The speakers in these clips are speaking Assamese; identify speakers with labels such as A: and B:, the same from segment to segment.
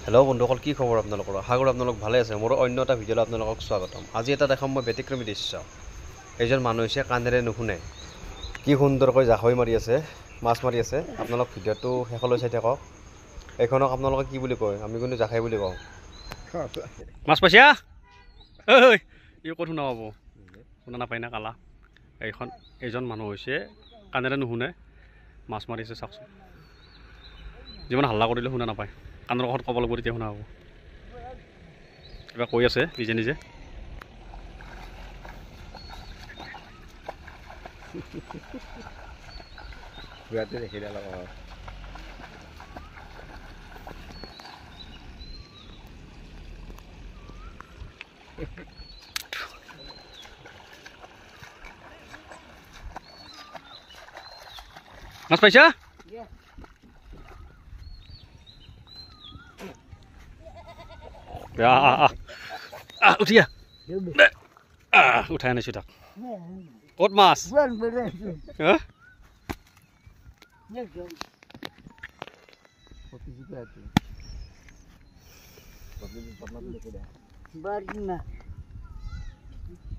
A: হেল্ল' বন্ধুসকল, কি খবৰ আপোনালোকৰ? আশা কৰোঁ আপোনালোক ভালে আছে। মোৰ অন্য এটা ভিডিঅ'লৈ আপোনালোকক স্বাগতম। আজি এটা দেখাম মই ব্যতিক্ৰমী দৃশ্য। এজন মানুহ হৈছে কাণেৰে নুশুনে, কি সুন্দৰকৈ জাকৈ মাৰি আছে, মাছ মাৰি আছে। আপোনালোক ভিডিঅ'টো শেষলৈ চাই থাকক। এইখনক আপোনালোকে কি বুলি কয়? আমি কিন্তু জাকৈ বুলি কওঁ। মাছ পাইছা? ই ক'ত শুনা পাব? শুনা নাপায় না কালা। এইজন মানুহ হৈছে কাণেৰে নুশুনে, মাছ মাৰিছে। চাওকচোন, যিমান হাল্লা কৰিলে শুনা নাপায়। কাণৰ কাষত ক'ব লাগিব, তেতিয়া শুনা হ'ব। কিবা কৈ আছে নিজে নিজে। মাছ পাইছা? উঠিয়া উঠাই আনিছো তাক। ক'ত মাছ?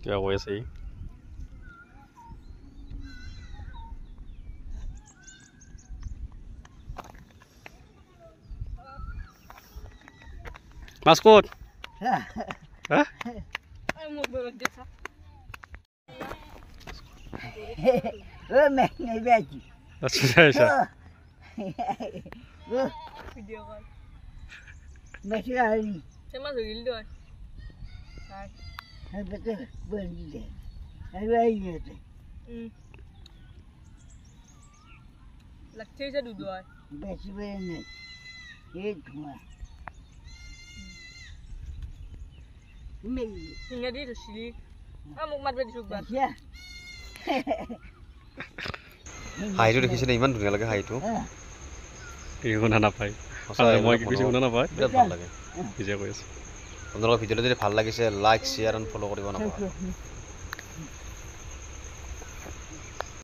A: কিবা কৈ আছে? মাছ ক'ত? হাঁহিটো দেখিছেনে? ইমান ধুনীয়া লাগে হাঁহিটো। শুনা নাপায়, মই কি কৈছোঁ শুনা নাপায়। বিৰাট ভাল লাগে নিজে কৈ আছোঁ। আপোনালোকৰ ভিডিঅ'টো যদি ভাল লাগিছে, লাইক, শ্বেয়াৰ এণ্ড ফ'ল' কৰিব নাপাহৰিব।